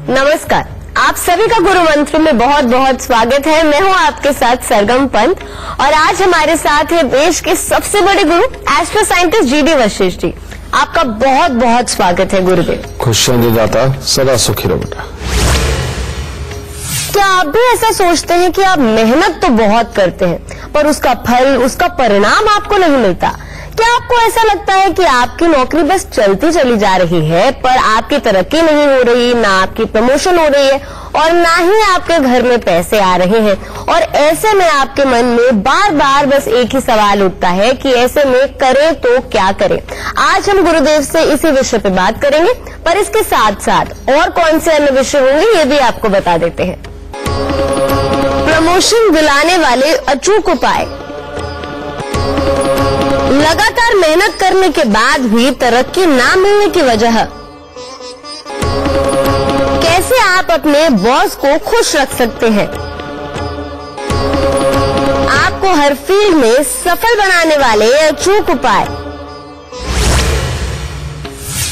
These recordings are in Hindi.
नमस्कार, आप सभी का गुरु मंत्र में बहुत बहुत स्वागत है। मैं हूं आपके साथ सरगम पंत और आज हमारे साथ है देश के सबसे बड़े गुरु astro scientist GD Vashishtha ji. आपका बहुत बहुत स्वागत है गुरुदेव। खुशियां दाता, सदा सुखी रहो बेटा। क्या आप भी ऐसा सोचते हैं कि आप मेहनत तो बहुत करते हैं पर उसका फल, उसका परिणाम आपको नहीं मिलता? क्या आपको ऐसा लगता है कि आपकी नौकरी बस चलती चली जा रही है पर आपकी तरक्की नहीं हो रही, ना आपकी प्रमोशन हो रही है और ना ही आपके घर में पैसे आ रहे हैं, और ऐसे में आपके मन में बार बार बस एक ही सवाल उठता है कि ऐसे में करें तो क्या करें? आज हम गुरुदेव से इसी विषय पे बात करेंगे, पर इसके साथ साथ और कौन से अन्य विषय होंगे ये भी आपको बता देते हैं। प्रमोशन दिलाने वाले अचूक उपाय। लगातार मेहनत करने के बाद भी तरक्की ना मिलने की वजह। कैसे आप अपने बॉस को खुश रख सकते हैं? आपको हर फील्ड में सफल बनाने वाले अचूक उपाय।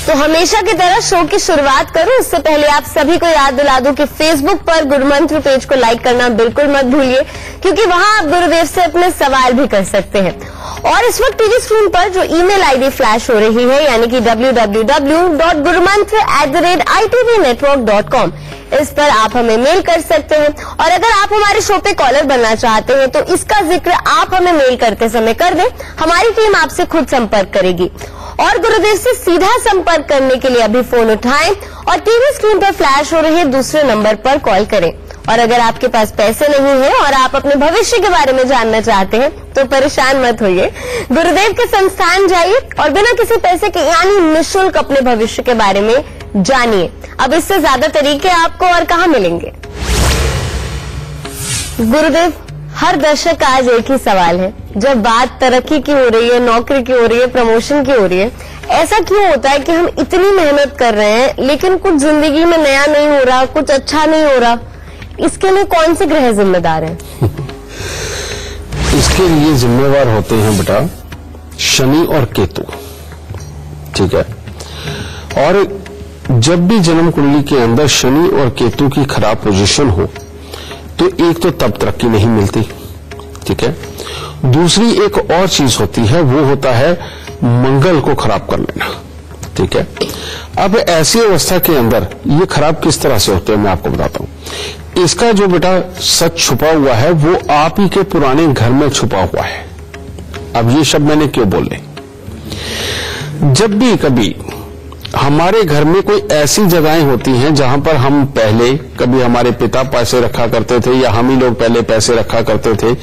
तो हमेशा की तरह शो की शुरुआत करूं उससे पहले आप सभी को याद दिला दूं कि फेसबुक पर गुरुमंत्र पेज को लाइक करना बिल्कुल मत भूलिए, क्योंकि वहां आप गुरुदेव से अपने सवाल भी कर सकते हैं। और इस वक्त टीवी स्क्रीन पर जो ईमेल आईडी फ्लैश हो रही है, यानी कि www.gurumantra@itvnetwork.com, इस पर आप हमें मेल कर सकते हैं। और अगर आप हमारे शो पे कॉलर बनना चाहते हैं तो इसका जिक्र आप हमें मेल करते समय कर दें, हमारी टीम आपसे खुद संपर्क करेगी। और गुरुदेव से सीधा संपर्क करने के लिए अभी फोन उठाएं और टीवी स्क्रीन पर फ्लैश हो रहे दूसरे नंबर पर कॉल करें। और अगर आपके पास पैसे नहीं है और आप अपने भविष्य के बारे में जानना चाहते हैं तो परेशान मत होइए, गुरुदेव के संस्थान जाइए और बिना किसी पैसे के यानी निःशुल्क अपने भविष्य के बारे में जानिए। अब इससे ज्यादा तरीके आपको और कहाँ मिलेंगे? गुरुदेव, हर दर्शक का आज एक ही सवाल है। जब बात तरक्की की हो रही है, नौकरी की हो रही है, प्रमोशन की हो रही है, ऐसा क्यों होता है कि हम इतनी मेहनत कर रहे हैं लेकिन कुछ जिंदगी में नया नहीं हो रहा, कुछ अच्छा नहीं हो रहा? इसके लिए कौन से ग्रह जिम्मेदार हैं? इसके लिए जिम्मेवार होते हैं बेटा शनि और केतु। ठीक है। और जब भी जन्म कुंडली के अंदर शनि और केतु की खराब पोजीशन हो तो एक तो तब तरक्की नहीं मिलती। ठीक है। दूसरी एक और चीज होती है, वो होता है मंगल को खराब कर लेना। ठीक है। अब ऐसी अवस्था के अंदर ये खराब किस तरह से होते हैं मैं आपको बताता हूं। इसका जो बेटा सच छुपा हुआ है वो आप ही के पुराने घर में छुपा हुआ है। अब ये शब्द मैंने क्यों बोले? जब भी कभी हमारे घर में कोई ऐसी जगहें होती हैं जहां पर हम पहले कभी हमारे पिता पैसे रखा करते थे या हम ही लोग पहले पैसे रखा करते थे,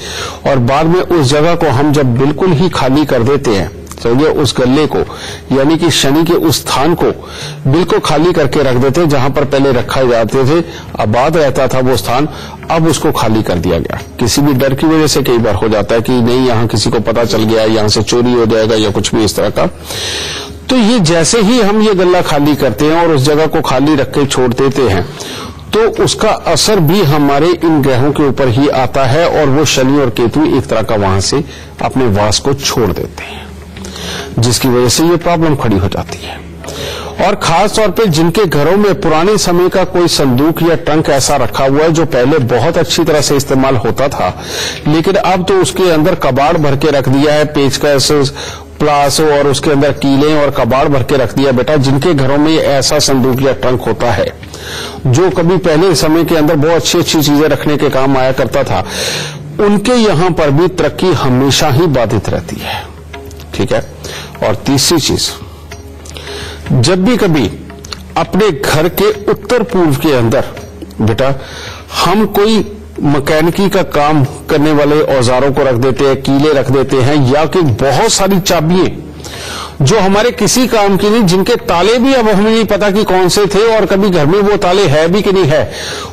और बाद में उस जगह को हम जब बिल्कुल ही खाली कर देते हैं, समझिए उस गल्ले को यानी कि शनि के उस स्थान को बिल्कुल खाली करके रख देते हैं जहां पर पहले रखा जाते थे, आबाद रहता था वो स्थान, अब उसको खाली कर दिया गया। किसी भी डर की वजह से कई बार हो जाता है कि नहीं यहाँ किसी को पता चल गया, यहाँ से चोरी हो जाएगा या कुछ भी इस तरह का। तो ये जैसे ही हम ये गल्ला खाली करते हैं और उस जगह को खाली रख के छोड़ देते हैं तो उसका असर भी हमारे इन ग्रहों के ऊपर ही आता है और वो शनि और केतु एक तरह का वहां से अपने वास को छोड़ देते हैं, जिसकी वजह से ये प्रॉब्लम खड़ी हो जाती है। और खास तौर पे जिनके घरों में पुराने समय का कोई संदूक या ट्रंक ऐसा रखा हुआ है जो पहले बहुत अच्छी तरह से इस्तेमाल होता था, लेकिन अब तो उसके अंदर कबाड़ भर के रख दिया है, पेचकस, प्लास और उसके अंदर कीले और कबाड़ भर के रख दिया। बेटा जिनके घरों में ऐसा संदूक या ट्रंक होता है जो कभी पहले समय के अंदर बहुत अच्छी अच्छी चीजें रखने के काम आया करता था, उनके यहां पर भी तरक्की हमेशा ही बाधित रहती है। ठीक है। और तीसरी चीज, जब भी कभी अपने घर के उत्तर पूर्व के अंदर बेटा हम कोई मैकेनिकी का काम करने वाले औजारों को रख देते हैं, कीले रख देते हैं, या कि बहुत सारी चाबियां जो हमारे किसी काम की नहीं, जिनके ताले भी अब हमें नहीं पता कि कौन से थे और कभी घर में वो ताले है भी कि नहीं है,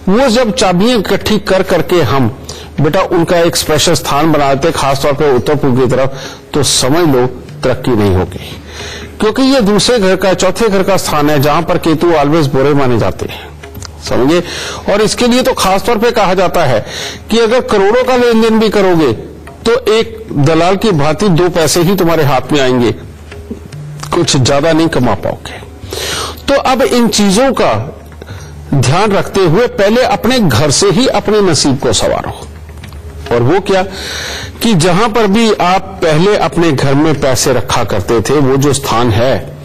वो जब चाबियां इकट्ठी कर करके हम बेटा उनका एक स्पेशल स्थान बनाते खासतौर पर उत्तर पूर्व की तरफ, तो समझ लो तरक्की नहीं होगी, क्योंकि ये दूसरे घर का, चौथे घर का स्थान है जहां पर केतु ऑलवेज बुरे माने जाते हैं। समझिए। और इसके लिए तो खासतौर पे कहा जाता है कि अगर करोड़ों का लेन देन भी करोगे तो एक दलाल की भांति 2 पैसे ही तुम्हारे हाथ में आएंगे, कुछ ज्यादा नहीं कमा पाओगे। तो अब इन चीजों का ध्यान रखते हुए पहले अपने घर से ही अपने नसीब को संवारो। और वो क्या कि जहां पर भी आप पहले अपने घर में पैसे रखा करते थे, वो जो स्थान है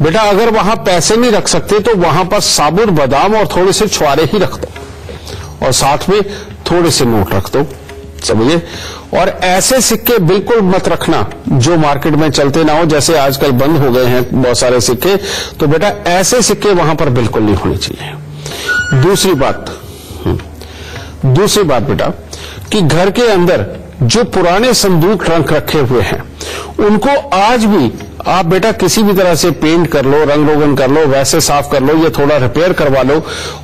बेटा, अगर वहां पैसे नहीं रख सकते तो वहां पर साबुत बादाम और थोड़े से छुआरे ही रख दो और साथ में थोड़े से नोट रख दो, समझिए। और ऐसे सिक्के बिल्कुल मत रखना जो मार्केट में चलते ना हो, जैसे आजकल बंद हो गए हैं बहुत सारे सिक्के, तो बेटा ऐसे सिक्के वहां पर बिल्कुल नहीं होने चाहिए। दूसरी बात बेटा कि घर के अंदर जो पुराने संदूक ट्रंक रखे हुए हैं उनको आज भी आप बेटा किसी भी तरह से पेंट कर लो, रंग रोगन कर लो, वैसे साफ कर लो या थोड़ा रिपेयर करवा लो,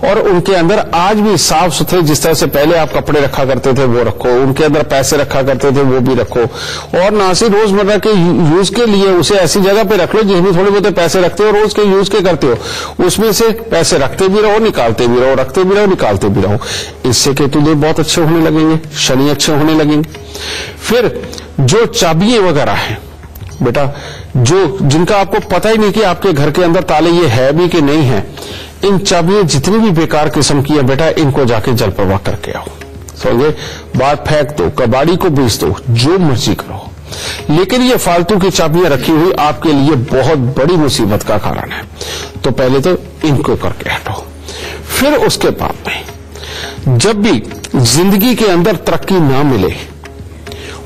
और उनके अंदर आज भी साफ सुथरे जिस तरह से पहले आप कपड़े रखा करते थे वो रखो, उनके अंदर पैसे रखा करते थे वो भी रखो, और ना सिर्फ रोजमर्रा के यूज के लिए उसे ऐसी जगह पे रख लो जिसमें थोड़े बहुत पैसे रखते हो, रोज के यूज के करते हो, उसमें से पैसे रखते भी रहो, निकालते भी रहो, रखते भी रहो, निकालते भी रहो। इससे केतुदेव बहुत अच्छे होने लगेंगे, शनि अच्छे होने लगेंगे। फिर जो चाबियां वगैरह है बेटा, जो जिनका आपको पता ही नहीं कि आपके घर के अंदर ताले ये है भी कि नहीं है, इन चाबियां जितनी भी बेकार किस्म की है बेटा, इनको जाके जल प्रवाह करके आओ, समझे। बात फेंक दो, कबाड़ी को बेच दो, जो मर्जी करो, लेकिन ये फालतू की चाबियां रखी हुई आपके लिए बहुत बड़ी मुसीबत का कारण है। तो पहले तो इनको करके हटो। फिर उसके बाद में जब भी जिंदगी के अंदर तरक्की ना मिले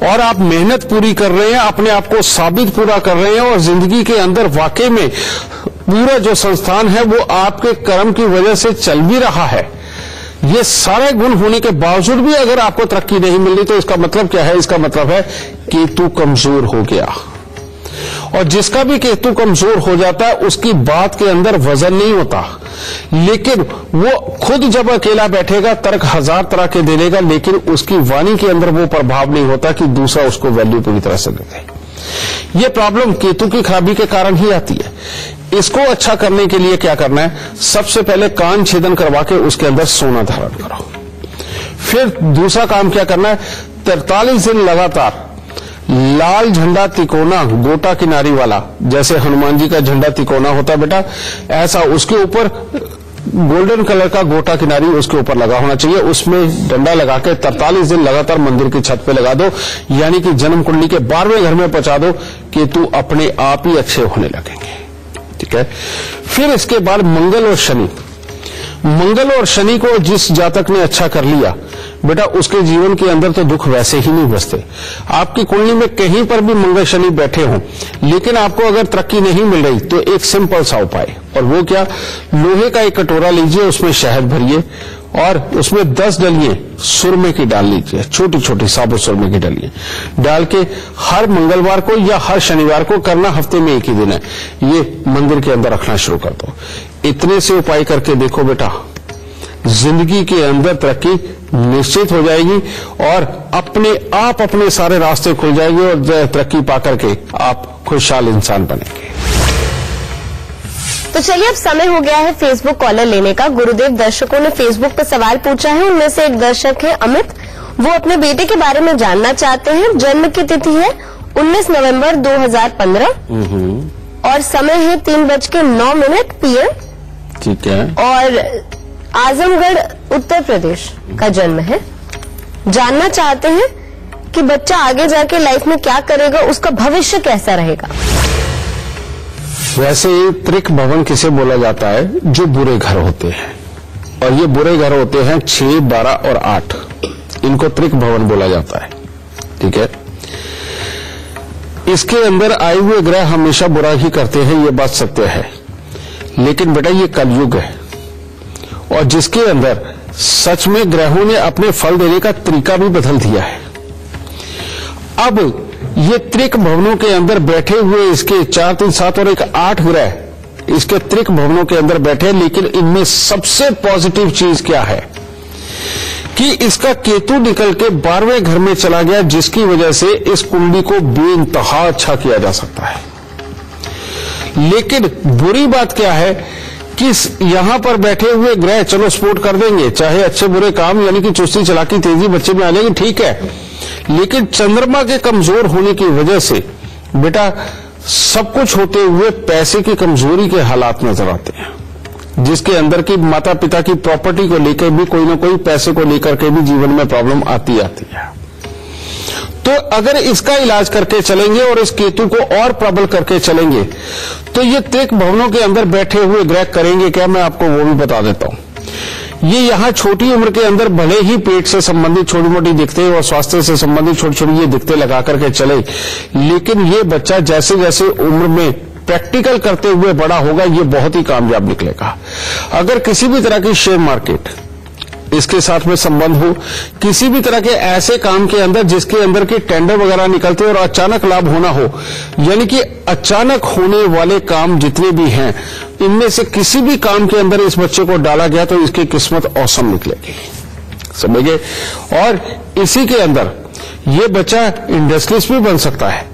और आप मेहनत पूरी कर रहे हैं, अपने आप को साबित पूरा कर रहे हैं, और जिंदगी के अंदर वाकई में पूरा जो संस्थान है वो आपके कर्म की वजह से चल भी रहा है, ये सारे गुण होने के बावजूद भी अगर आपको तरक्की नहीं मिल रही, तो इसका मतलब क्या है? इसका मतलब है केतु कमजोर हो गया। और जिसका भी केतु कमजोर हो जाता है उसकी बात के अंदर वजन नहीं होता, लेकिन वो खुद जब अकेला बैठेगा तर्क हजार तरह के दे लेगा, लेकिन उसकी वाणी के अंदर वो प्रभाव नहीं होता कि दूसरा उसको वैल्यू पूरी तरह से दे। ये प्रॉब्लम केतु की खराबी के कारण ही आती है। इसको अच्छा करने के लिए क्या करना है? सबसे पहले कान छेदन करवा के उसके अंदर सोना धारण करो। फिर दूसरा काम क्या करना है? 43 दिन लगातार लाल झंडा तिकोना गोटा किनारी वाला, जैसे हनुमान जी का झंडा तिकोना होता है बेटा, ऐसा उसके ऊपर गोल्डन कलर का गोटा किनारी उसके ऊपर लगा होना चाहिए। उसमें डंडा लगा के 43 दिन लगातार मंदिर की छत पे लगा दो, यानी कि जन्म कुंडली के 12वें घर में पहुंचा दो, केतु अपने आप ही अच्छे होने लगेंगे। ठीक है। फिर इसके बाद मंगल और शनि को जिस जातक ने अच्छा कर लिया बेटा, उसके जीवन के अंदर तो दुख वैसे ही नहीं बसते। आपकी कुंडली में कहीं पर भी मंगल शनि बैठे हों, लेकिन आपको अगर तरक्की नहीं मिल रही, तो एक सिंपल सा उपाय, और वो क्या? लोहे का एक कटोरा लीजिए, उसमें शहद भरिए और उसमें 10 डलिए सुरमे की डाल लीजिए, छोटी छोटी साबुत सुरमे की डलिए डाल के हर मंगलवार को या हर शनिवार को करना, हफ्ते में एक ही दिन है, ये मंदिर के अंदर रखना शुरू कर दो। इतने से उपाय करके देखो बेटा, जिंदगी के अंदर तरक्की निश्चित हो जाएगी और अपने सारे रास्ते खुल जाएंगे और तरक्की पाकर के आप खुशहाल इंसान बनेंगे। तो चलिए अब समय हो गया है फेसबुक कॉलर लेने का। गुरुदेव, दर्शकों ने फेसबुक पर सवाल पूछा है, उनमें से एक दर्शक है अमित, वो अपने बेटे के बारे में जानना चाहते हैं। जन्म की तिथि है 19 नवंबर 2015 और समय है 3:09 PM। ठीक है। और आजमगढ़ उत्तर प्रदेश का जन्म है। जानना चाहते हैं कि बच्चा आगे जाके लाइफ में क्या करेगा, उसका भविष्य कैसा रहेगा। वैसे त्रिक भवन किसे बोला जाता है? जो बुरे घर होते हैं, और ये बुरे घर होते हैं 6, 12 और 8, इनको त्रिक भवन बोला जाता है। ठीक है। इसके अंदर आए हुए ग्रह हमेशा बुरा ही करते हैं, ये बात सत्य है, लेकिन बेटा ये कलयुग है, और जिसके अंदर सच में ग्रहों ने अपने फल देने का तरीका भी बदल दिया है। अब ये त्रिक भवनों के अंदर बैठे हुए इसके 4, 3, 7 और 8 ग्रह इसके त्रिक भवनों के अंदर बैठे, लेकिन इनमें सबसे पॉजिटिव चीज क्या है कि इसका केतु निकल के 12वें घर में चला गया, जिसकी वजह से इस कुंडली को बेइंतहा अच्छा किया जा सकता है। लेकिन बुरी बात क्या है कि यहां पर बैठे हुए ग्रह चलो सपोर्ट कर देंगे, चाहे अच्छे बुरे काम, यानी कि चुस्ती चालाकी तेजी बच्चे में आ जाएगी, ठीक है, लेकिन चंद्रमा के कमजोर होने की वजह से बेटा सब कुछ होते हुए पैसे की कमजोरी के हालात नजर आते हैं। जिसके अंदर की माता पिता की प्रॉपर्टी को लेकर भी कोई ना कोई पैसे को लेकर के भी जीवन में प्रॉब्लम आती है। तो अगर इसका इलाज करके चलेंगे और इस केतु को और प्रबल करके चलेंगे तो ये त्रिक भवनों के अंदर बैठे हुए ग्रह करेंगे क्या, मैं आपको वो भी बता देता हूं। ये यहां छोटी उम्र के अंदर भले ही पेट से संबंधित छोटी मोटी दिक्कतें और स्वास्थ्य से संबंधित छोटी छोटी ये दिक्कतें लगा करके चले, लेकिन ये बच्चा जैसे जैसे उम्र में प्रैक्टिकल करते हुए बड़ा होगा ये बहुत ही कामयाब निकलेगा। अगर किसी भी तरह की शेयर मार्केट इसके साथ में संबंध हो, किसी भी तरह के ऐसे काम के अंदर जिसके अंदर के टेंडर वगैरह निकलते और अचानक लाभ होना हो, यानी कि अचानक होने वाले काम जितने भी हैं इनमें से किसी भी काम के अंदर इस बच्चे को डाला गया तो इसकी किस्मत औसम निकलेगी, समझिए। और इसी के अंदर ये बच्चा इंडस्ट्रियलिस्ट भी बन सकता है,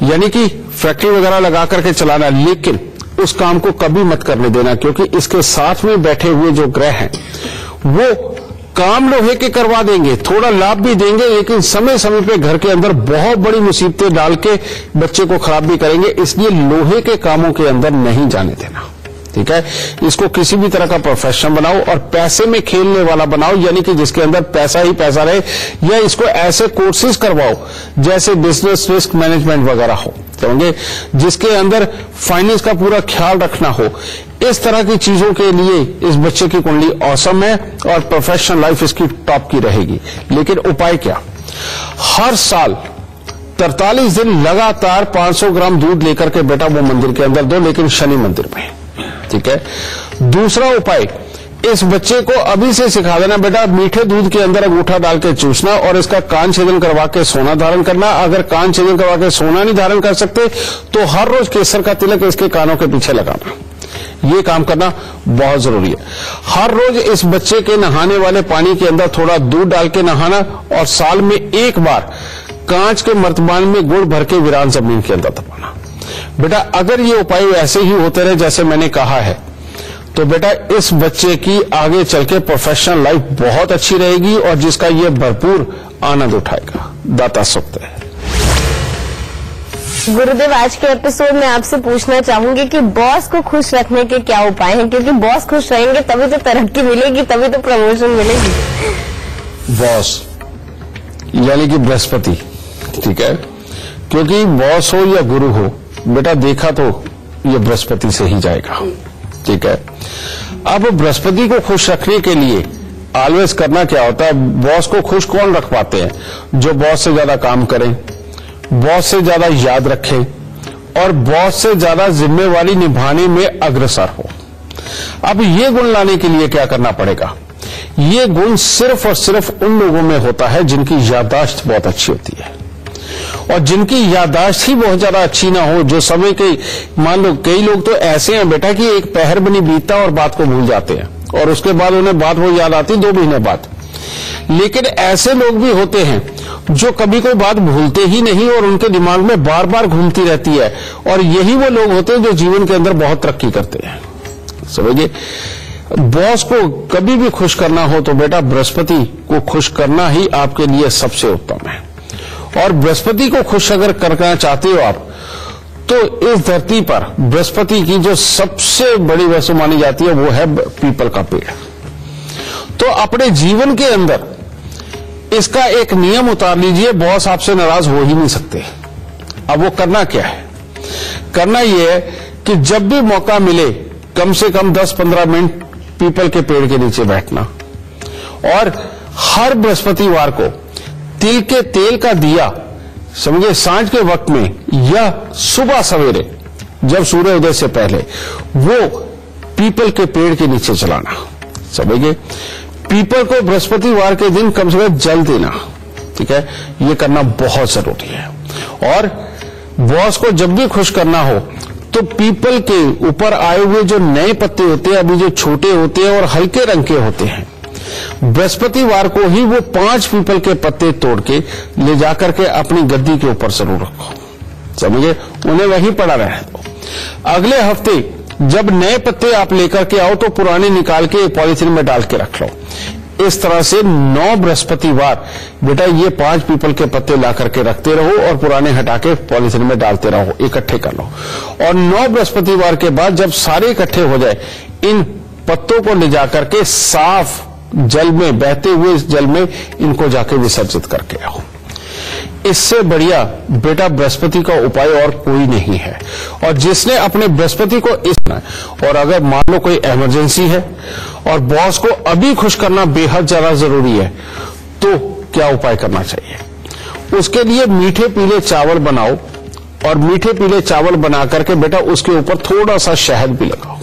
यानी कि फैक्ट्री वगैरह लगा करके चलाना, लेकिन उस काम को कभी मत करने देना, क्योंकि इसके साथ में बैठे हुए जो ग्रह हैं वो काम लोहे के करवा देंगे, थोड़ा लाभ भी देंगे, लेकिन समय समय पे घर के अंदर बहुत बड़ी मुसीबतें डाल के बच्चे को खराब भी करेंगे। इसलिए लोहे के कामों के अंदर नहीं जाने देना, ठीक है। इसको किसी भी तरह का प्रोफेशन बनाओ और पैसे में खेलने वाला बनाओ, यानी कि जिसके अंदर पैसा ही पैसा रहे, या इसको ऐसे कोर्सेज करवाओ जैसे बिजनेस रिस्क मैनेजमेंट वगैरह हो, समझे, जिसके अंदर फाइनेंस का पूरा ख्याल रखना हो। इस तरह की चीजों के लिए इस बच्चे की कुंडली औसम है और प्रोफेशनल लाइफ इसकी टॉप की रहेगी। लेकिन उपाय क्या, हर साल 43 दिन लगातार 500 ग्राम दूध लेकर के बेटा वो मंदिर के अंदर दो, लेकिन शनि मंदिर में, ठीक है। दूसरा उपाय, इस बच्चे को अभी से सिखा देना बेटा मीठे दूध के अंदर अंगूठा डाल के चूसना और इसका कान छेदन करवा के सोना धारण करना। अगर कान छेदन करवा के सोना नहीं धारण कर सकते तो हर रोज केसर का तिलक इसके कानों के पीछे लगाना, ये काम करना बहुत जरूरी है। हर रोज इस बच्चे के नहाने वाले पानी के अंदर थोड़ा दूध डाल के नहाना और साल में एक बार कांच के मर्तबान में गुड़ भर के वीरान जमीन के अंदर दबाना। बेटा अगर ये उपाय ऐसे ही होते रहे जैसे मैंने कहा है तो बेटा इस बच्चे की आगे चल के प्रोफेशनल लाइफ बहुत अच्छी रहेगी और जिसका ये भरपूर आनंद उठाएगा। दाता सुक्त है। गुरुदेव, आज के एपिसोड में आपसे पूछना चाहूंगी कि बॉस को खुश रखने के क्या उपाय हैं, क्योंकि बॉस खुश रहेंगे तभी तो तरक्की मिलेगी, तभी तो प्रमोशन मिलेगी। बॉस यानी कि बृहस्पति, ठीक है, क्योंकि बॉस हो या गुरु हो बेटा देखा तो ये बृहस्पति से ही जाएगा, ठीक है। अब बृहस्पति को खुश रखने के लिए ऑलवेज करना क्या होता है, बॉस को खुश कौन रख पाते हैं, जो बॉस से ज्यादा काम करें, बॉस से ज्यादा याद रखें और बॉस से ज्यादा जिम्मेवारी निभाने में अग्रसर हो। अब ये गुण लाने के लिए क्या करना पड़ेगा, ये गुण सिर्फ और सिर्फ उन लोगों में होता है जिनकी याददाश्त बहुत अच्छी होती है और जिनकी याददाश्त ही बहुत ज्यादा अच्छी ना हो, जो समय के, मान लो कई लोग तो ऐसे हैं बेटा कि एक पहर भी नहीं बीतता और बात को भूल जाते हैं और उसके बाद उन्हें बात वो याद आती 2 महीने बाद। लेकिन ऐसे लोग भी होते हैं जो कभी कोई बात भूलते ही नहीं और उनके दिमाग में बार बार घूमती रहती है, और यही वो लोग होते हैं जो जीवन के अंदर बहुत तरक्की करते हैं, समझिए। बॉस को कभी भी खुश करना हो तो बेटा बृहस्पति को खुश करना ही आपके लिए सबसे उत्तम है। और बृहस्पति को खुश अगर करना चाहते हो आप तो इस धरती पर बृहस्पति की जो सबसे बड़ी वस्तु मानी जाती है वो है पीपल का पेड़। तो अपने जीवन के अंदर इसका एक नियम उतार लीजिए, बॉस आपसे नाराज हो ही नहीं सकते। अब वो करना क्या है, करना यह है कि जब भी मौका मिले कम से कम 10-15 मिनट पीपल के पेड़ के नीचे बैठना और हर बृहस्पतिवार को तिल के तेल का दिया, समझे, सांझ के वक्त में या सुबह सवेरे जब सूर्योदय से पहले वो पीपल के पेड़ के नीचे चलाना, समझिए। पीपल को बृहस्पतिवार के दिन कम से कम जल देना, ठीक है, ये करना बहुत जरूरी है। और बॉस को जब भी खुश करना हो तो पीपल के ऊपर आए हुए जो नए पत्ते होते हैं, अभी जो छोटे होते हैं और हल्के रंग के होते हैं, बृहस्पतिवार को ही वो 5 पीपल के पत्ते तोड़ के ले जाकर के अपनी गद्दी के ऊपर जरूर रखो, समझिए, उन्हें वहीं पड़ा रहने दो। अगले हफ्ते जब नए पत्ते आप लेकर के आओ तो पुराने निकाल के पॉलीथीन में डाल के रख लो। इस तरह से 9 बृहस्पतिवार बेटा ये 5 पीपल के पत्ते ला करके रखते रहो और पुराने हटा के पॉलीथीन में डालते रहो, इकट्ठे कर लो। और 9 बृहस्पतिवार के बाद जब सारे इकट्ठे हो जाए इन पत्तों को ले जाकर के साफ जल में, बहते हुए इस जल में इनको जाके विसर्जित करके आओ। इससे बढ़िया बेटा बृहस्पति का उपाय और कोई नहीं है। और जिसने अपने बृहस्पति को और अगर मान लो कोई इमरजेंसी है और बॉस को अभी खुश करना बेहद ज्यादा जरूरी है, तो क्या उपाय करना चाहिए? उसके लिए मीठे पीले चावल बनाओ और मीठे पीले चावल बना करके बेटा उसके ऊपर थोड़ा सा शहद भी लगाओ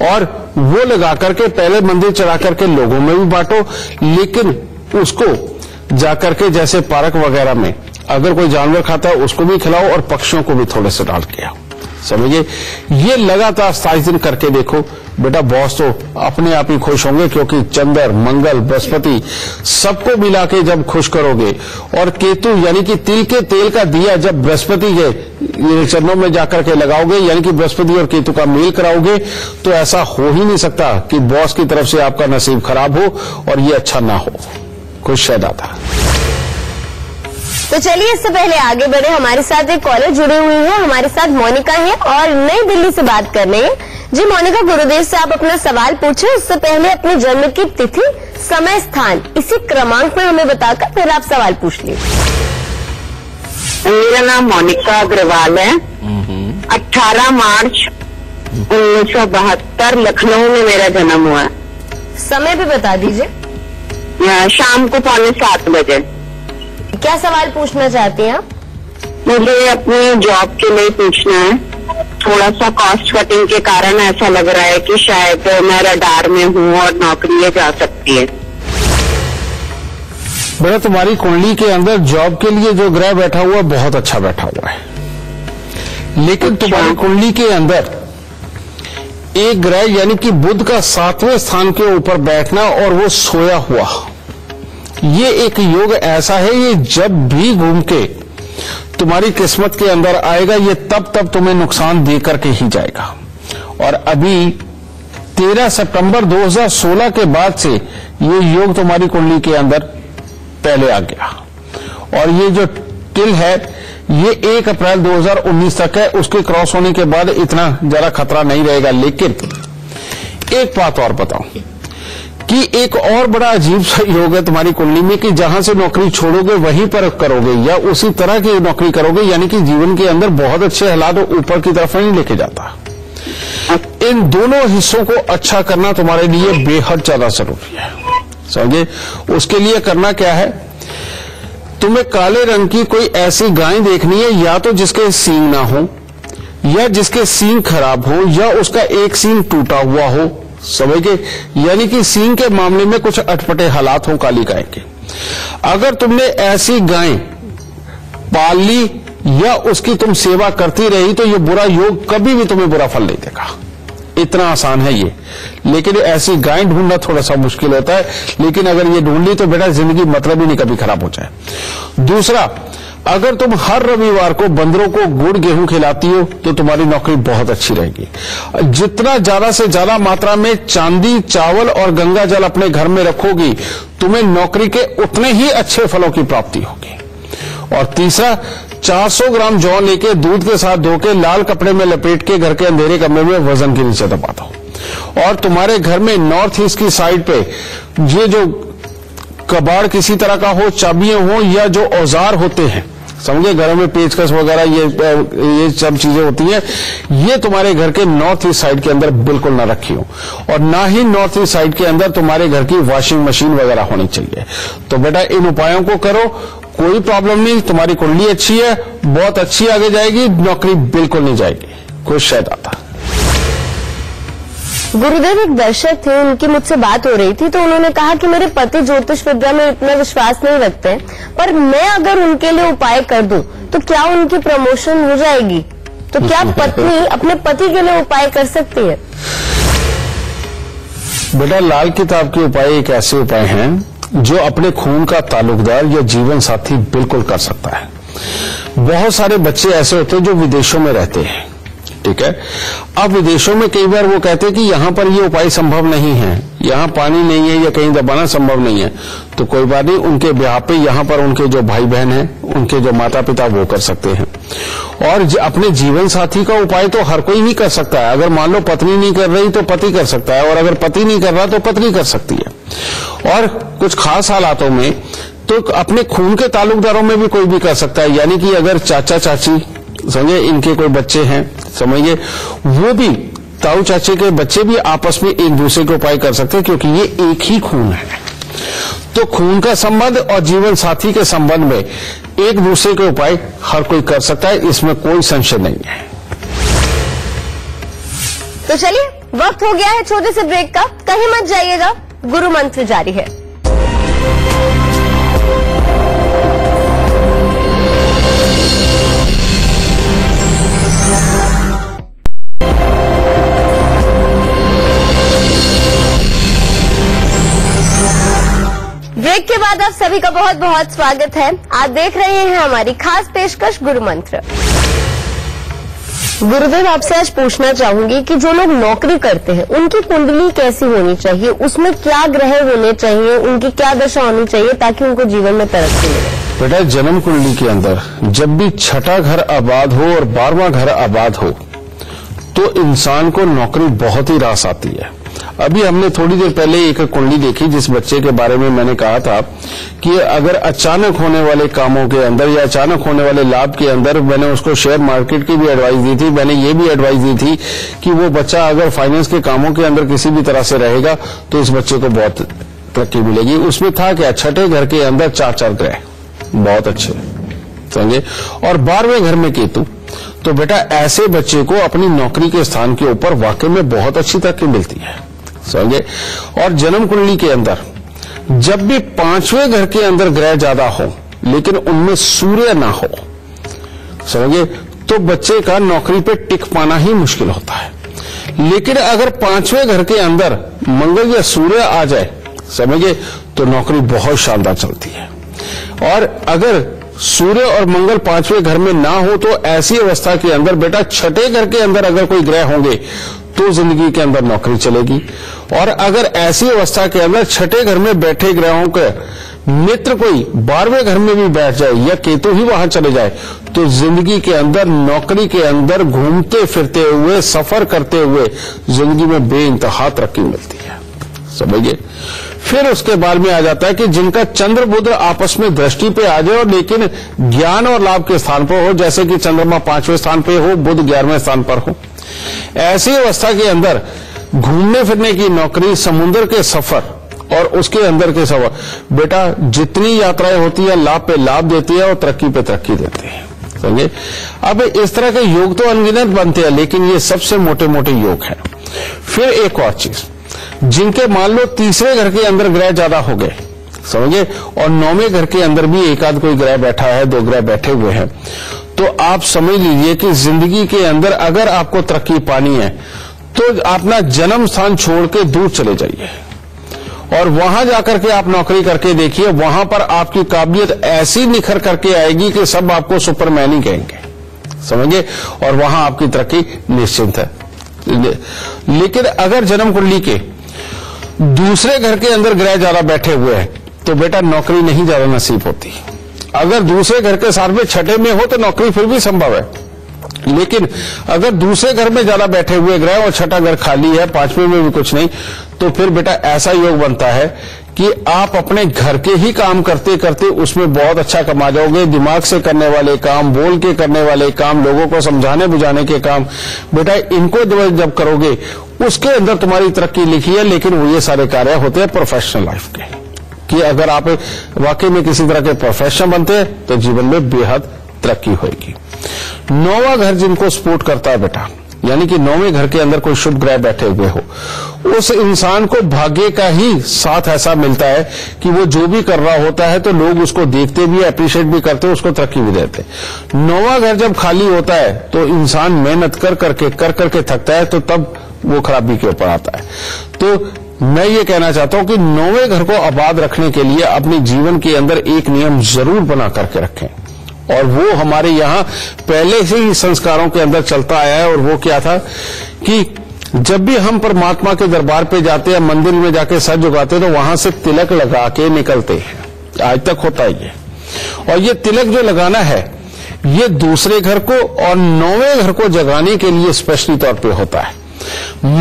और वो लगा करके पहले मंदिर चढ़ा करके लोगों में भी बांटो, लेकिन उसको जाकर के जैसे पार्क वगैरह में अगर कोई जानवर खाता है उसको भी खिलाओ और पक्षियों को भी थोड़े से डाल के आओ। समझिए, ये लगातार 27 दिन करके देखो बेटा, बॉस तो अपने आप ही खुश होंगे, क्योंकि चंद्र, मंगल, बृहस्पति सबको मिला के जब खुश करोगे और केतु यानी कि तिल के तेल का दिया जब बृहस्पति के चरणों में जाकर के लगाओगे, यानी कि बृहस्पति और केतु का मेल कराओगे, तो ऐसा हो ही नहीं सकता कि बॉस की तरफ से आपका नसीब खराब हो और ये अच्छा ना हो। खुश है दादा। तो चलिए इससे पहले आगे बढ़े, हमारे साथ एक कॉलर जुड़े हुए हैं। हमारे साथ मोनिका है और नई दिल्ली से बात कर रहे हैं। जी मोनिका, गुरुदेव से आप अपना सवाल पूछे, उससे पहले अपने जन्म की तिथि, समय, स्थान इसी क्रमांक में हमें बताकर फिर आप सवाल पूछ लीजिए। मेरा नाम मोनिका अग्रवाल है। 18 मार्च 1972 लखनऊ में मेरा जन्म हुआ है। समय भी बता दीजिए। शाम को 6:45 बजे। क्या सवाल पूछना चाहती हैं आप? मुझे अपनी जॉब के लिए पूछना है। थोड़ा सा कॉस्ट कटिंग के कारण ऐसा लग रहा है कि शायद मैं रडार में हूँ और नौकरी ये जा सकती है। बेटा, तुम्हारी कुंडली के अंदर जॉब के लिए जो ग्रह बैठा हुआ बहुत अच्छा बैठा हुआ है, लेकिन तुम्हारी कुंडली के अंदर एक ग्रह यानी कि बुध का 7वें स्थान के ऊपर बैठना और वो सोया हुआ, ये एक योग ऐसा है, ये जब भी घूम के तुम्हारी किस्मत के अंदर आएगा, ये तब तुम्हें नुकसान दे करके ही जाएगा। और अभी 13 सितंबर 2016 के बाद से ये योग तुम्हारी कुंडली के अंदर पहले आ गया और ये जो टिल है ये 1 अप्रैल 2019 तक है। उसके क्रॉस होने के बाद इतना ज्यादा खतरा नहीं रहेगा। लेकिन एक बात और बताऊं कि एक और बड़ा अजीब सा योग है तुम्हारी कुंडली में कि जहां से नौकरी छोड़ोगे वहीं पर करोगे या उसी तरह की नौकरी करोगे, यानी कि जीवन के अंदर बहुत अच्छे हालात ऊपर की तरफ नहीं लेके जाता। इन दोनों हिस्सों को अच्छा करना तुम्हारे लिए बेहद ज्यादा जरूरी है। समझे? उसके लिए करना क्या है, तुम्हें काले रंग की कोई ऐसी गाय देखनी है, या तो जिसके सींग ना हो या जिसके सींग खराब हो या उसका एक सींग टूटा हुआ हो। समझ गए? यानी कि सींग के मामले में कुछ अटपटे हालात हो काली गाय के। अगर तुमने ऐसी गाय पाल ली या उसकी तुम सेवा करती रही तो ये बुरा योग कभी भी तुम्हें बुरा फल नहीं देगा। इतना आसान है ये। लेकिन ऐसी गाय ढूंढना थोड़ा सा मुश्किल होता है, लेकिन अगर ये ढूंढ ली तो बेटा जिंदगी मतलब ही नहीं कभी खराब हो जाए। दूसरा, अगर तुम हर रविवार को बंदरों को गुड़ गेहूं खिलाती हो तो तुम्हारी नौकरी बहुत अच्छी रहेगी। जितना ज्यादा से ज्यादा मात्रा में चांदी, चावल और गंगा जल अपने घर में रखोगी, तुम्हें नौकरी के उतने ही अच्छे फलों की प्राप्ति होगी। और तीसरा, 400 ग्राम जौ लेके दूध के साथ धो के लाल कपड़े में लपेट के घर के अंधेरे कमरे में वजन के नीचे दबा दो। और तुम्हारे घर में नॉर्थ ईस्ट की साइड पे ये जो कबाड़ किसी तरह का हो, चाबियां हो या जो औजार होते हैं, समझे, घरों में पेचकस वगैरह ये सब चीजें होती हैं, ये तुम्हारे घर के नॉर्थ ईस्ट साइड के अंदर बिल्कुल ना रखी हो। और ना ही नॉर्थ ईस्ट साइड के अंदर तुम्हारे घर की वॉशिंग मशीन वगैरह होनी चाहिए। तो बेटा इन उपायों को करो, कोई प्रॉब्लम नहीं। तुम्हारी कुंडली अच्छी है, बहुत अच्छी आगे जाएगी, नौकरी बिल्कुल नहीं जाएगी। खुश है दादा। गुरुदेव, एक दर्शक थे, उनकी मुझसे बात हो रही थी तो उन्होंने कहा कि मेरे पति ज्योतिष विद्या में इतना विश्वास नहीं रखते हैं, पर मैं अगर उनके लिए उपाय कर दूं तो क्या उनकी प्रमोशन हो जाएगी? तो क्या पत्नी अपने पति के लिए उपाय कर सकती है? बेटा, लाल किताब के उपाय एक ऐसे उपाय हैं जो अपने खून का ताल्लुकदार या जीवन साथी बिल्कुल कर सकता है। बहुत सारे बच्चे ऐसे होते हैं जो विदेशों में रहते हैं, ठीक है। अब विदेशों में कई बार वो कहते हैं कि यहां पर ये उपाय संभव नहीं है, यहां पानी नहीं है या कहीं दबाना संभव नहीं है, तो कोई बात नहीं, उनके ब्याह पे यहां पर उनके जो भाई बहन हैं, उनके जो माता पिता वो कर सकते हैं। और अपने जीवन साथी का उपाय तो हर कोई ही कर सकता है। अगर मान लो पत्नी नहीं कर रही तो पति कर सकता है, और अगर पति नहीं कर रहा तो पत्नी कर सकती है। और कुछ खास हालातों में तो अपने खून के ताल्लुकदारों में भी कोई भी कर सकता है, यानी कि अगर चाचा चाची समझे इनके कोई बच्चे हैं, समझिए वो भी, ताऊ चाचे के बच्चे भी आपस में एक दूसरे के उपाय कर सकते हैं, क्योंकि ये एक ही खून है। तो खून का संबंध और जीवन साथी के संबंध में एक दूसरे के उपाय हर कोई कर सकता है, इसमें कोई संशय नहीं है। तो चलिए, वक्त हो गया है छोटे से ब्रेक का, कहीं मत जाइएगा, गुरु मंत्र जारी है। ब्रेक के बाद आप सभी का बहुत बहुत स्वागत है। आप देख रहे हैं हमारी खास पेशकश गुरु मंत्र। गुरुदेव, आपसे आज पूछना चाहूंगी कि जो लोग नौकरी करते हैं उनकी कुंडली कैसी होनी चाहिए, उसमें क्या ग्रह होने चाहिए, उनकी क्या दशा होनी चाहिए ताकि उनको जीवन में तरक्की मिले। बेटा, जन्म कुंडली के अंदर जब भी छठा घर आबाद हो और 12वां घर आबाद हो तो इंसान को नौकरी बहुत ही रास आती है। अभी हमने थोड़ी देर पहले एक कुंडली देखी जिस बच्चे के बारे में मैंने कहा था कि अगर अचानक होने वाले कामों के अंदर या अचानक होने वाले लाभ के अंदर, मैंने उसको शेयर मार्केट की भी एडवाइस दी थी, मैंने ये भी एडवाइस दी थी कि वो बच्चा अगर फाइनेंस के कामों के अंदर किसी भी तरह से रहेगा तो इस बच्चे को बहुत तरक्की मिलेगी। उसमें था क्या, छठे घर के अंदर 4 ग्रह बहुत अच्छे, समझे, और 12वें घर में केतु। तो बेटा ऐसे बच्चे को अपनी नौकरी के स्थान के ऊपर वाकई में बहुत अच्छी तरक्की मिलती है, समझे। और जन्म कुंडली के अंदर जब भी 5वें घर के अंदर ग्रह ज्यादा हो लेकिन उनमें सूर्य ना हो, समझे, तो बच्चे का नौकरी पे टिक पाना ही मुश्किल होता है। लेकिन अगर 5वें घर के अंदर मंगल या सूर्य आ जाए, समझे, तो नौकरी बहुत शानदार चलती है। और अगर सूर्य और मंगल 5वें घर में ना हो तो ऐसी अवस्था के अंदर बेटा छठे घर के अंदर अगर कोई ग्रह होंगे तो जिंदगी के अंदर नौकरी चलेगी। और अगर ऐसी अवस्था के अंदर छठे घर में बैठे ग्रहों के मित्र कोई 12वें घर में भी बैठ जाए या केतु ही वहां चले जाए तो जिंदगी के अंदर, नौकरी के अंदर घूमते फिरते हुए, सफर करते हुए जिंदगी में बेइंतहा तरक्की मिलती है, समझिए। फिर उसके बाद में आ जाता है कि जिनका चंद्र बुध आपस में दृष्टि पे आ जाए और लेकिन ज्ञान और लाभ के स्थान पर हो, जैसे कि चंद्रमा 5वें स्थान पे हो, बुध 11वें स्थान पर हो, ऐसी अवस्था के अंदर घूमने फिरने की नौकरी, समुद्र के सफर और उसके अंदर के सफर, बेटा जितनी यात्राएं होती है लाभ पे लाभ देती है और तरक्की पे तरक्की देती है, समझे। अब इस तरह के योग तो अनगिनत बनते हैं, लेकिन ये सबसे मोटे मोटे योग हैं। फिर एक और चीज, जिनके मान लो 3रे घर के अंदर ग्रह ज्यादा हो गए, समझे, और 9वें घर के अंदर भी एक आध कोई ग्रह बैठा है, 2 ग्रह बैठे हुए हैं, तो आप समझ लीजिए कि जिंदगी के अंदर अगर आपको तरक्की पानी है तो अपना जन्म स्थान छोड़ के दूर चले जाइए और वहां जाकर के आप नौकरी करके देखिए। वहां पर आपकी काबिलियत ऐसी निखर करके आएगी कि सब आपको सुपरमैन ही कहेंगे, समझिए, और वहां आपकी तरक्की निश्चित है। लेकिन अगर जन्म कुंडली के 2रे घर के अंदर ग्रह ज्यादा बैठे हुए हैं तो बेटा नौकरी नहीं ज्यादा नसीब होती। अगर 2रे घर के साथ में छठे में हो तो नौकरी फिर भी संभव है, लेकिन अगर 2रे घर में ज्यादा बैठे हुए ग्रह और छठा घर खाली है, 5वें में भी कुछ नहीं, तो फिर बेटा ऐसा योग बनता है कि आप अपने घर के ही काम करते करते उसमें बहुत अच्छा कमा जाओगे। दिमाग से करने वाले काम, बोल के करने वाले काम, लोगों को समझाने बुझाने के काम, बेटा इनको जब करोगे उसके अंदर तुम्हारी तरक्की लिखी है। लेकिन वो ये सारे कार्य होते हैं प्रोफेशनल लाइफ के, कि अगर आप वाकई में किसी तरह के प्रोफेशनल बनते हैं तो जीवन में बेहद तरक्की होगी। 9वां घर जिनको सपोर्ट करता है बेटा, यानी कि 9वें घर के अंदर कोई शुभ ग्रह बैठे हुए हो, उस इंसान को भाग्य का ही साथ ऐसा मिलता है कि वो जो भी कर रहा होता है तो लोग उसको देखते भी, अप्रिशिएट भी करते, उसको तरक्की भी देते। 9वां घर जब खाली होता है तो इंसान मेहनत कर करके थकता है, तो तब वो खराबी के ऊपर आता है। तो मैं ये कहना चाहता हूं कि 9वें घर को आबाद रखने के लिए अपने जीवन के अंदर एक नियम जरूर बना करके रखें। और वो हमारे यहाँ पहले से ही संस्कारों के अंदर चलता आया है। और वो क्या था कि जब भी हम परमात्मा के दरबार पे जाते हैं, मंदिर में जाके सर झुकाते हैं, तो वहां से तिलक लगा के निकलते हैं। आज तक होता ही है। और ये तिलक जो लगाना है, ये दूसरे घर को और 9वें घर को जगाने के लिए स्पेशली तौर पे होता है।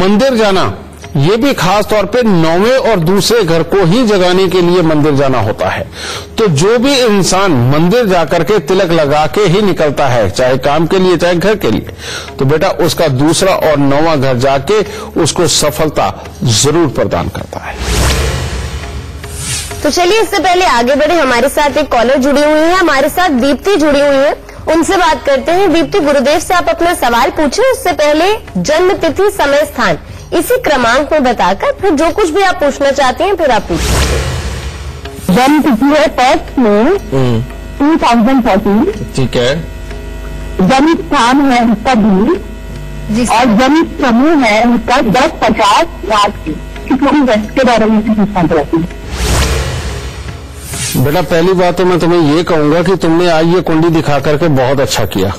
मंदिर जाना ये भी खास तौर पे 9वें और दूसरे घर को ही जगाने के लिए मंदिर जाना होता है। तो जो भी इंसान मंदिर जाकर के तिलक लगा के ही निकलता है, चाहे काम के लिए चाहे घर के लिए, तो बेटा उसका दूसरा और 9वां घर जाके उसको सफलता जरूर प्रदान करता है। तो चलिए इससे पहले आगे बढ़े, हमारे साथ एक कॉलर जुड़ी हुई है, हमारे साथ दीप्ति जुड़ी हुई है, उनसे बात करते हैं। दीप्ति, गुरुदेव से आप अपना सवाल पूछे, उससे पहले जन्म तिथि, समय, स्थान इसी क्रमांक में बताकर फिर जो कुछ भी आप पूछना चाहते हैं फिर आप पूछिए। जन्म तिथि है 1 मई 2014। ठीक है। जन्म स्थान है उसका भी, और जन्म समूह है उसका 10:50 रात की। पूरी वेस्ट के बारे में पूछना चाहती हूँ। बेटा पहली बात तो मैं तुम्हें ये कहूंगा कि तुमने आज ये कुंडली दिखा करके बहुत अच्छा किया।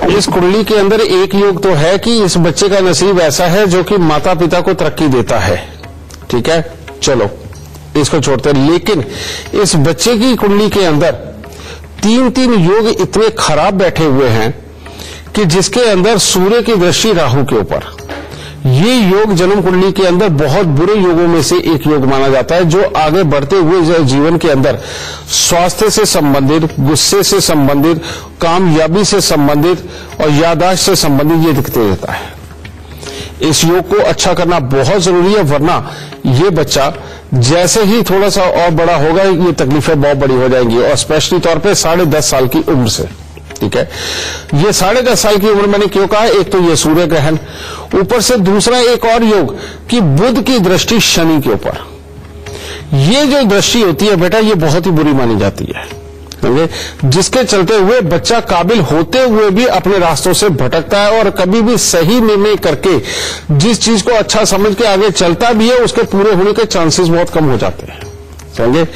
इस कुंडली के अंदर एक योग तो है कि इस बच्चे का नसीब ऐसा है जो कि माता पिता को तरक्की देता है। ठीक है, चलो इसको छोड़ते हैं। लेकिन इस बच्चे की कुंडली के अंदर 3 योग इतने खराब बैठे हुए हैं कि जिसके अंदर सूर्य की दृष्टि राहु के ऊपर, ये योग जन्म कुंडली के अंदर बहुत बुरे योगों में से एक योग माना जाता है, जो आगे बढ़ते हुए जीवन के अंदर स्वास्थ्य से संबंधित, गुस्से से संबंधित, कामयाबी से संबंधित और याददाश्त से संबंधित ये दिखते रहता है। इस योग को अच्छा करना बहुत जरूरी है, वरना ये बच्चा जैसे ही थोड़ा सा और बड़ा होगा ये तकलीफें बहुत बड़ी हो जाएंगी, और स्पेशली तौर पे 10.5 साल की उम्र से। ठीक है, ये 10.5 साल की उम्र मैंने क्यों कहा, एक तो ये सूर्य ग्रहण, ऊपर से दूसरा एक और योग कि बुध की दृष्टि शनि के ऊपर। ये जो दृष्टि होती है बेटा, ये बहुत ही बुरी मानी जाती है, जिसके चलते हुए बच्चा काबिल होते हुए भी अपने रास्तों से भटकता है, और कभी भी सही निर्णय करके जिस चीज को अच्छा समझ के आगे चलता भी है, उसके पूरे होने के चांसेस बहुत कम हो जाते हैं। समझे,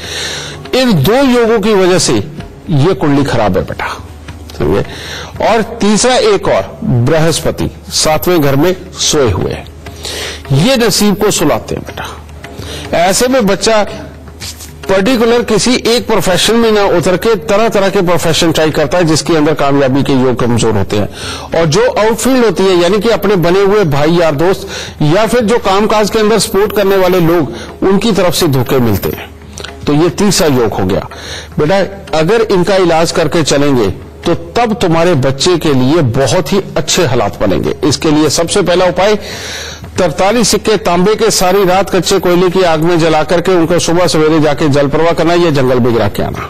इन 2 योगों की वजह से ये कुंडली खराब है बेटा। और तीसरा एक और, बृहस्पति 7वें घर में सोए हुए हैं, ये नसीब को सुलाते हैं बेटा। ऐसे में बच्चा पर्टिकुलर किसी एक प्रोफेशन में ना उतर के तरह तरह के प्रोफेशन ट्राई करता है, जिसके अंदर कामयाबी के योग कमजोर होते हैं। और जो आउटफील्ड होती है, यानी कि अपने बने हुए भाई यार दोस्त या फिर जो कामकाज के अंदर सपोर्ट करने वाले लोग, उनकी तरफ से धोखे मिलते हैं। तो ये तीसरा योग हो गया बेटा। अगर इनका इलाज करके चलेंगे तो तब तुम्हारे बच्चे के लिए बहुत ही अच्छे हालात बनेंगे। इसके लिए सबसे पहला उपाय, 43 सिक्के तांबे के सारी रात कच्चे कोयले की आग में जला करके उनको सुबह सवेरे जाके जल प्रवाह करना, या जंगल में गिरा के आना।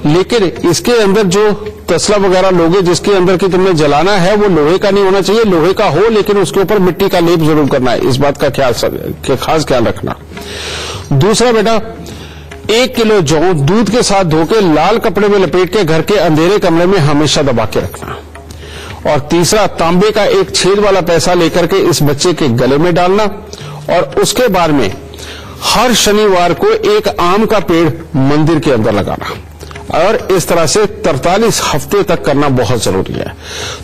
लेकिन इसके अंदर जो तसला वगैरह लोगे जिसके अंदर की तुमने जलाना है, वो लोहे का नहीं होना चाहिए। लोहे का हो लेकिन उसके ऊपर मिट्टी का लेप जरूर करना है, इस बात का खास ख्याल रखना। दूसरा बेटा, 1 किलो जौ दूध के साथ धोके लाल कपड़े में लपेट के घर के अंधेरे कमरे में हमेशा दबा के रखना। और तीसरा, तांबे का एक छेद वाला पैसा लेकर के इस बच्चे के गले में डालना, और उसके बाद में हर शनिवार को एक आम का पेड़ मंदिर के अंदर लगाना। और इस तरह से 43 हफ्ते तक करना बहुत जरूरी है।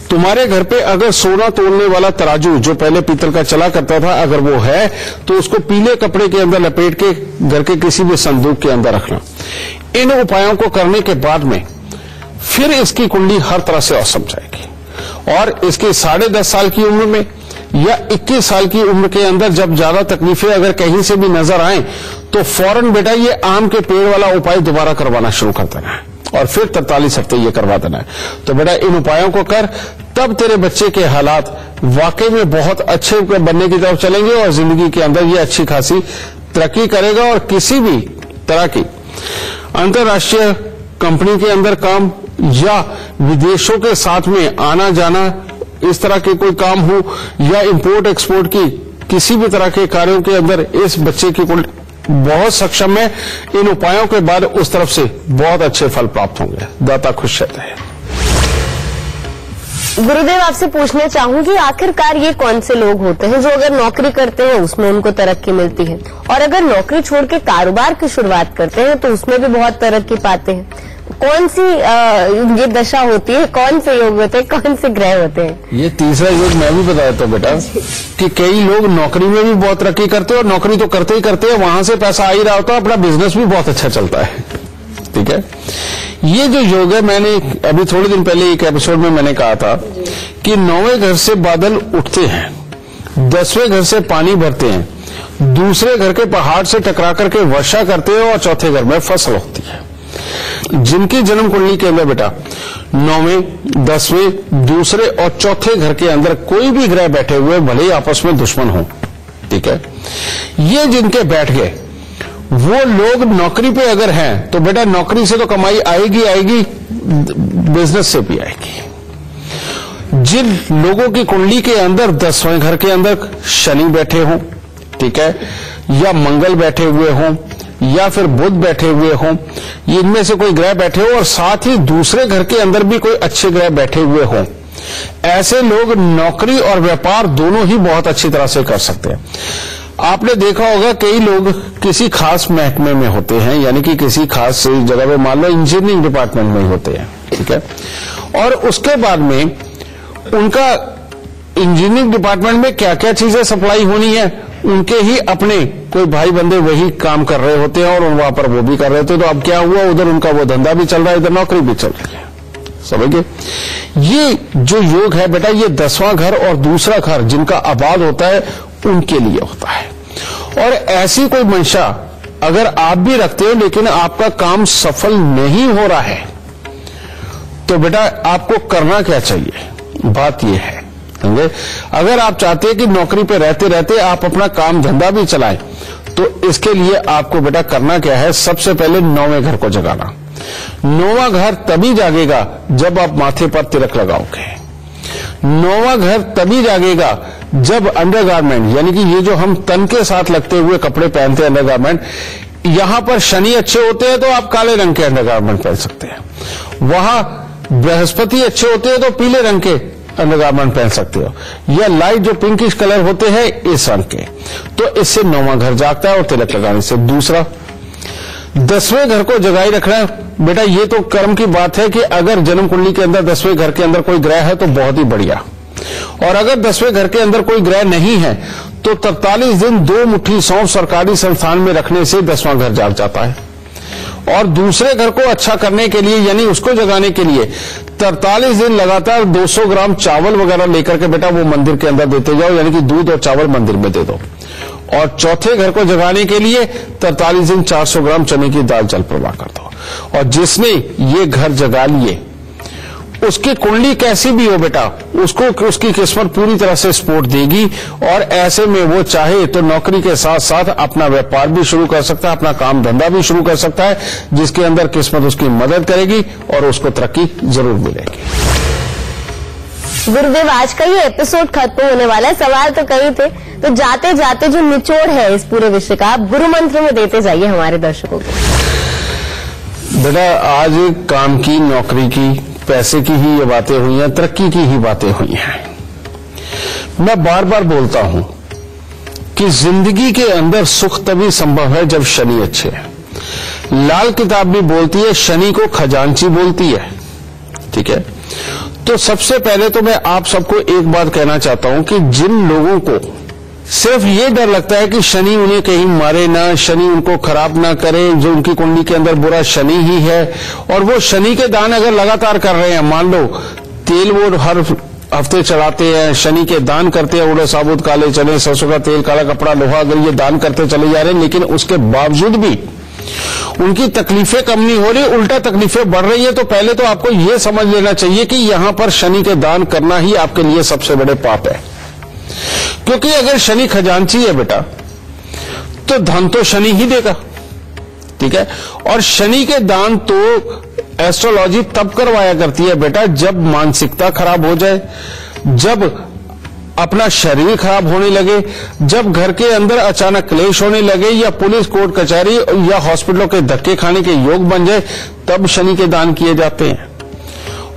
तुम्हारे घर पे अगर सोना तोलने वाला तराजू जो पहले पीतल का चला करता था, अगर वो है तो उसको पीले कपड़े के अंदर लपेट के घर के किसी भी संदूक के अंदर रखना। इन उपायों को करने के बाद में फिर इसकी कुंडली हर तरह से औसम जाएगी। और इसके 10.5 साल की उम्र में या 21 साल की उम्र के अंदर जब ज्यादा तकलीफें अगर कहीं से भी नजर आए, तो फौरन बेटा ये आम के पेड़ वाला उपाय दोबारा करवाना शुरू कर देना है, और फिर 43 हफ्ते ये करवा देना है। तो बेटा इन उपायों को कर, तब तेरे बच्चे के हालात वाकई में बहुत अच्छे बनने की तरफ चलेंगे, और जिंदगी के अंदर ये अच्छी खासी तरक्की करेगा। और किसी भी तरह की अंतर्राष्ट्रीय कंपनी के अंदर काम या विदेशों के साथ में आना जाना, इस तरह के कोई काम हो, या इंपोर्ट एक्सपोर्ट की किसी भी तरह के कार्यों के अंदर इस बच्चे की बहुत सक्षम है। इन उपायों के बाद उस तरफ से बहुत अच्छे फल प्राप्त होंगे। दाता खुश रहता है। गुरुदेव, आपसे पूछना चाहूंगी, आखिरकार ये कौन से लोग होते हैं जो अगर नौकरी करते हैं उसमें उनको तरक्की मिलती है, और अगर नौकरी छोड़ के कारोबार की शुरुआत करते हैं तो उसमें भी बहुत तरक्की पाते हैं? कौन सी ये दशा होती है, कौन से योग होते हैं, कौन से ग्रह होते हैं? ये तीसरा योग मैं भी बता देता हूँ बेटा, कि कई लोग नौकरी में भी बहुत तरक्की करते हैं और नौकरी तो करते ही करते हैं, वहां से पैसा आ ही रहा होता है, अपना बिजनेस भी बहुत अच्छा चलता है। ठीक है, ये जो योग है, मैंने अभी थोड़े दिन पहले एक एपिसोड में मैंने कहा था कि 9वें घर से बादल उठते हैं, 10वें घर से पानी भरते हैं, दूसरे घर के पहाड़ से टकरा करके वर्षा करते हैं और चौथे घर में फसल होती है। जिनकी जन्म कुंडली के अंदर बेटा 9वें, 10वें, दूसरे और चौथे घर के अंदर कोई भी ग्रह बैठे हुए, भले ही आपस में दुश्मन हो, ठीक है, ये जिनके बैठ गए, वो लोग नौकरी पे अगर हैं तो बेटा नौकरी से तो कमाई आएगी आएगी, बिजनेस से भी आएगी। जिन लोगों की कुंडली के अंदर 10वें घर के अंदर शनि बैठे हों, ठीक है, या मंगल बैठे हुए हों, या फिर बुध बैठे हुए हों, इनमें से कोई ग्रह बैठे हो और साथ ही दूसरे घर के अंदर भी कोई अच्छे ग्रह बैठे हुए हों, ऐसे लोग नौकरी और व्यापार दोनों ही बहुत अच्छी तरह से कर सकते हैं। आपने देखा होगा कई लोग किसी खास महकमे में होते हैं, यानी कि किसी खास जगह पे, मान लो इंजीनियरिंग डिपार्टमेंट में होते हैं, ठीक है, और उसके बाद में उनका इंजीनियरिंग डिपार्टमेंट में क्या क्या चीजें सप्लाई होनी है, उनके ही अपने कोई भाई बंदे वही काम कर रहे होते हैं और वहां पर वो भी कर रहे होते हैं। तो अब क्या हुआ, उधर उनका वो धंधा भी चल रहा है, इधर नौकरी भी चल रही है। समझ गए? ये जो योग है बेटा, ये 10वां घर और दूसरा घर जिनका आबाद होता है उनके लिए होता है। और ऐसी कोई मंशा अगर आप भी रखते हो लेकिन आपका काम सफल नहीं हो रहा है, तो बेटा आपको करना क्या चाहिए? बात यह है, समझे? अगर आप चाहते हैं कि नौकरी पे रहते रहते आप अपना काम धंधा भी चलाएं, तो इसके लिए आपको बेटा करना क्या है? सबसे पहले 9वें घर को जगाना। 9वां घर तभी जागेगा जब आप माथे पर तिलक लगाओगे। 9वां घर तभी जागेगा जब अंडरगारमेंट, यानी कि ये जो हम तन के साथ लगते हुए कपड़े पहनते हैं अंडरगारमेंट, यहां पर शनि अच्छे होते हैं तो आप काले रंग के अंडरगारमेंट पहन सकते हैं, वहां बृहस्पति अच्छे होते हैं तो पीले रंग के अंडरगारमेंट पहन सकते हो, या लाइट जो पिंकिश कलर होते हैं इस रंग के। तो इससे 9वां घर जागता है और तिलक लगाने से। दूसरा, 10वें घर को जगाई रखना बेटा, ये तो कर्म की बात है कि अगर जन्म कुंडली के अंदर 10वें घर के अंदर कोई ग्रह है तो बहुत ही बढ़िया, और अगर 10वें घर के अंदर कोई ग्रह नहीं है तो 43 दिन 2 मुट्ठी सौंफ सरकारी संस्थान में रखने से 10वां घर जाग जाता है। और दूसरे घर को अच्छा करने के लिए, यानी उसको जगाने के लिए 43 दिन लगातार 200 ग्राम चावल वगैरह लेकर के बेटा वो मंदिर के अंदर देते जाओ, यानी कि दूध और चावल मंदिर में दे दो। और चौथे घर को जगाने के लिए 43 दिन 400 ग्राम चने की दाल जल प्रवाह कर दो। और जिसने ये घर जगा लिए, उसकी कुंडली कैसी भी हो बेटा, उसको उसकी किस्मत पूरी तरह से सपोर्ट देगी, और ऐसे में वो चाहे तो नौकरी के साथ साथ अपना व्यापार भी शुरू कर सकता है, अपना काम धंधा भी शुरू कर सकता है, जिसके अंदर किस्मत उसकी मदद करेगी और उसको तरक्की जरूर मिलेगी। गुरुदेव, आज का ये एपिसोड खत्म होने वाला है, सवाल तो कई थे, तो जाते जाते जो निचोड़ है इस पूरे विषय का, आप गुरु मंत्र में देते जाइए हमारे दर्शकों को। बेटा, आज काम की, नौकरी की, पैसे की ही ये बातें हुई हैं, तरक्की की ही बातें हुई हैं। मैं बार बार बोलता हूं कि जिंदगी के अंदर सुख तभी संभव है जब शनि अच्छे है। लाल किताब भी बोलती है शनि को खजांची बोलती है, ठीक है। तो सबसे पहले तो मैं आप सबको एक बात कहना चाहता हूं कि जिन लोगों को सिर्फ ये डर लगता है कि शनि उन्हें कहीं मारे ना, शनि उनको खराब ना करे, जो उनकी कुंडली के अंदर बुरा शनि ही है, और वो शनि के दान अगर लगातार कर रहे हैं, मान लो तेल वो हर हफ्ते चढ़ाते हैं, शनि के दान करते हैं, उड़े साबुत, काले चने, सरसों का तेल, काला कपड़ा, लोहा, अगर ये दान करते चले जा रहे हैं, लेकिन उसके बावजूद भी उनकी तकलीफें कम नहीं हो रही, उल्टा तकलीफें बढ़ रही है, तो पहले तो आपको यह समझ लेना चाहिए कि यहां पर शनि के दान करना ही आपके लिए सबसे बड़े पाप है। क्योंकि अगर शनि खजांची है बेटा, तो धन तो शनि ही देगा, ठीक है। और शनि के दान तो एस्ट्रोलॉजी तब करवाया करती है बेटा जब मानसिकता खराब हो जाए, जब अपना शरीर खराब होने लगे, जब घर के अंदर अचानक क्लेश होने लगे, या पुलिस कोर्ट कचहरी या हॉस्पिटलों के धक्के खाने के योग बन जाए, तब शनि के दान किए जाते हैं।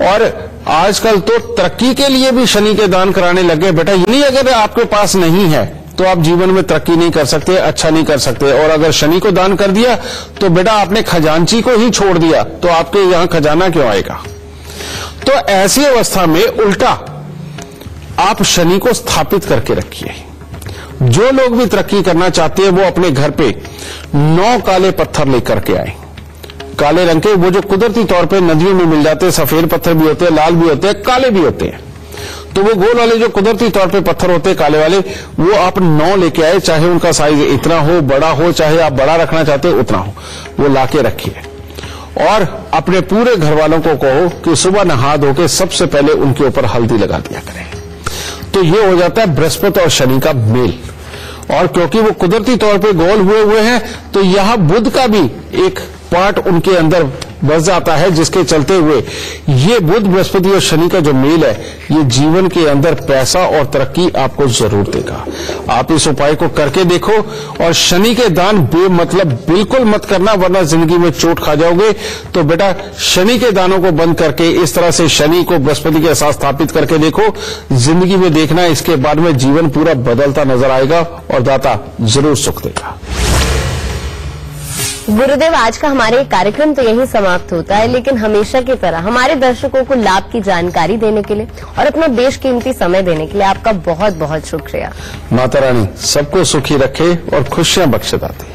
और आजकल तो तरक्की के लिए भी शनि के दान कराने लगे बेटा। यानी अगर आपके पास नहीं है तो आप जीवन में तरक्की नहीं कर सकते, अच्छा नहीं कर सकते। और अगर शनि को दान कर दिया तो बेटा आपने खजांची को ही छोड़ दिया, तो आपके यहां खजाना क्यों आएगा। तो ऐसी अवस्था में उल्टा आप शनि को स्थापित करके रखिए। जो लोग भी तरक्की करना चाहते हैं वो अपने घर पे 9 काले पत्थर लेकर के आए, काले रंग के, वो जो कुदरती तौर पे नदियों में मिल जाते हैं। सफेद पत्थर भी होते हैं, लाल भी होते हैं, काले भी होते हैं। तो वो गोल वाले जो कुदरती तौर पे पत्थर होते हैं काले वाले, वो आप 9 लेके आए, चाहे उनका साइज इतना हो, बड़ा हो, चाहे आप बड़ा रखना चाहते हो उतना हो, वो लाके रखिए। और अपने पूरे घर वालों को कहो कि सुबह नहा धो के सबसे पहले उनके ऊपर हल्दी लगा दिया करें। तो ये हो जाता है बृहस्पति और शनि का मेल। और क्योंकि वो कुदरती तौर पे गोल हुए हैं, तो यहां बुध का भी एक पार्ट उनके अंदर बस जाता है, जिसके चलते हुए ये बुध बृहस्पति और शनि का जो मेल है, ये जीवन के अंदर पैसा और तरक्की आपको जरूर देगा। आप इस उपाय को करके देखो। और शनि के दान बेमतलब बिल्कुल मत करना, वरना जिंदगी में चोट खा जाओगे। तो बेटा शनि के दानों को बंद करके इस तरह से शनि को बृहस्पति के साथ स्थापित करके देखो, जिंदगी में देखना इसके बाद में जीवन पूरा बदलता नजर आएगा और दाता जरूर सुख देगा। गुरुदेव, आज का हमारे कार्यक्रम तो यहीं समाप्त होता है, लेकिन हमेशा की तरह हमारे दर्शकों को लाभ की जानकारी देने के लिए और अपना बेशकीमती समय देने के लिए आपका बहुत बहुत शुक्रिया। माता रानी सबको सुखी रखे और खुशियां बख्शे दाते।